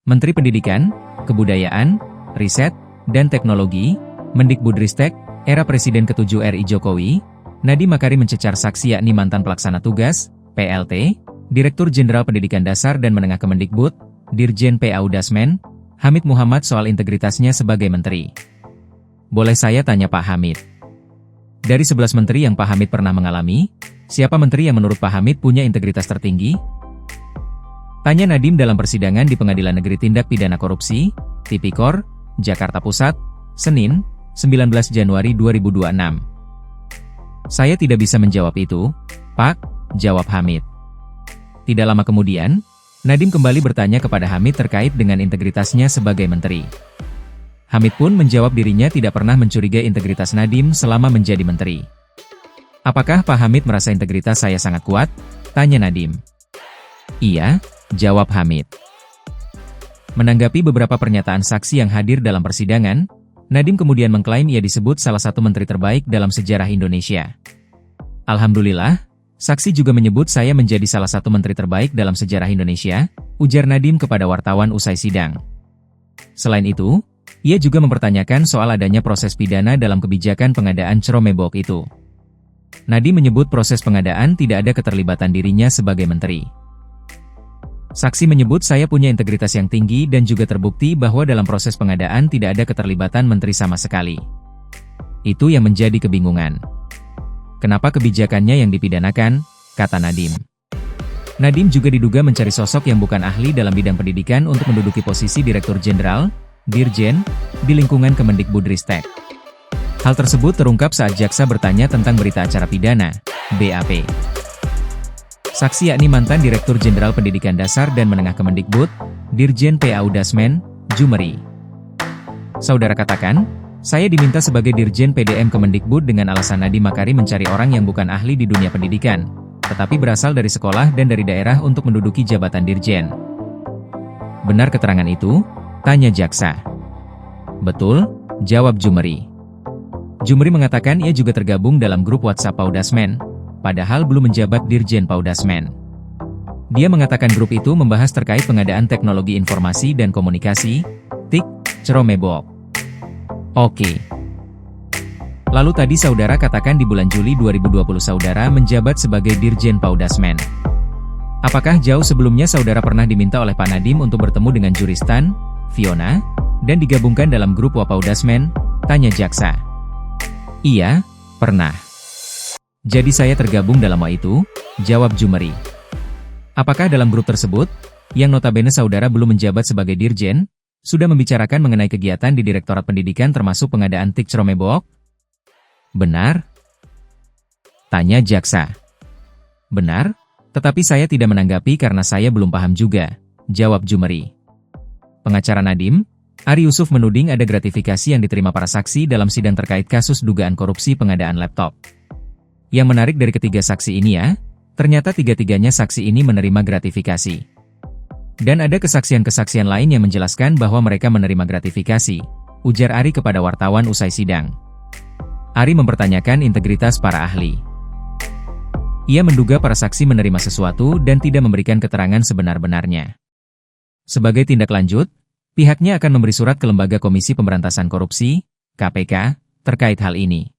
Menteri Pendidikan, Kebudayaan, Riset, dan Teknologi, Mendikbudristek, era Presiden ke-7 RI Jokowi, Nadiem Makarim mencecar saksi yakni mantan pelaksana tugas, PLT, Direktur Jenderal Pendidikan Dasar dan Menengah Kemendikbud, Dirjen PAUDasmen, Hamid Muhammad soal integritasnya sebagai menteri. Boleh saya tanya Pak Hamid? Dari 11 menteri yang Pak Hamid pernah mengalami, siapa menteri yang menurut Pak Hamid punya integritas tertinggi? Tanya Nadiem dalam persidangan di Pengadilan Negeri Tindak Pidana Korupsi, Tipikor, Jakarta Pusat, Senin, 19 Januari 2026. Saya tidak bisa menjawab itu, Pak, jawab Hamid. Tidak lama kemudian, Nadiem kembali bertanya kepada Hamid terkait dengan integritasnya sebagai menteri. Hamid pun menjawab dirinya tidak pernah mencurigai integritas Nadiem selama menjadi menteri. Apakah Pak Hamid merasa integritas saya sangat kuat? Tanya Nadiem. Iya, jawab Hamid. Menanggapi beberapa pernyataan saksi yang hadir dalam persidangan, Nadiem kemudian mengklaim ia disebut salah satu menteri terbaik dalam sejarah Indonesia. Alhamdulillah, saksi juga menyebut saya menjadi salah satu menteri terbaik dalam sejarah Indonesia, ujar Nadiem kepada wartawan usai sidang. Selain itu, ia juga mempertanyakan soal adanya proses pidana dalam kebijakan pengadaan Ceromebok itu. Nadiem menyebut proses pengadaan tidak ada keterlibatan dirinya sebagai menteri. Saksi menyebut saya punya integritas yang tinggi dan juga terbukti bahwa dalam proses pengadaan tidak ada keterlibatan menteri sama sekali. Itu yang menjadi kebingungan. Kenapa kebijakannya yang dipidanakan, kata Nadiem. Nadiem juga diduga mencari sosok yang bukan ahli dalam bidang pendidikan untuk menduduki posisi Direktur Jenderal, Dirjen, di lingkungan Kemendikbudristek. Hal tersebut terungkap saat jaksa bertanya tentang berita acara pidana, BAP. Saksi yakni mantan Direktur Jenderal Pendidikan Dasar dan Menengah Kemendikbud, Dirjen PAUDasmen, Jumeri. Saudara katakan, saya diminta sebagai Dirjen PDM Kemendikbud dengan alasan Nadiem Makarim mencari orang yang bukan ahli di dunia pendidikan, tetapi berasal dari sekolah dan dari daerah untuk menduduki jabatan Dirjen. Benar keterangan itu? Tanya jaksa. Betul, jawab Jumeri. Jumeri mengatakan ia juga tergabung dalam grup WhatsApp PAUDasmen, padahal belum menjabat Dirjen PAUDasmen. Dia mengatakan grup itu membahas terkait pengadaan teknologi informasi dan komunikasi, TIK, Ceromebok. Oke. Lalu tadi saudara katakan di bulan Juli 2020 saudara menjabat sebagai Dirjen PAUDasmen. Apakah jauh sebelumnya saudara pernah diminta oleh Pak Nadiem untuk bertemu dengan Juristan, Fiona, dan digabungkan dalam grup PAUDasmen? Tanya jaksa. Iya, pernah. Jadi saya tergabung dalam itu, jawab Jumeri. Apakah dalam grup tersebut, yang notabene saudara belum menjabat sebagai Dirjen, sudah membicarakan mengenai kegiatan di Direktorat Pendidikan termasuk pengadaan TIK Ceromebok? Benar? Tanya jaksa. Benar, tetapi saya tidak menanggapi karena saya belum paham juga, jawab Jumeri. Pengacara Nadiem, Ari Yusuf menuding ada gratifikasi yang diterima para saksi dalam sidang terkait kasus dugaan korupsi pengadaan laptop. Yang menarik dari ketiga saksi ini ya, ternyata tiga-tiganya saksi ini menerima gratifikasi. Dan ada kesaksian-kesaksian lain yang menjelaskan bahwa mereka menerima gratifikasi, ujar Ari kepada wartawan usai sidang. Ari mempertanyakan integritas para ahli. Ia menduga para saksi menerima sesuatu dan tidak memberikan keterangan sebenar-benarnya. Sebagai tindak lanjut, pihaknya akan memberi surat ke Lembaga Komisi Pemberantasan Korupsi, KPK, terkait hal ini.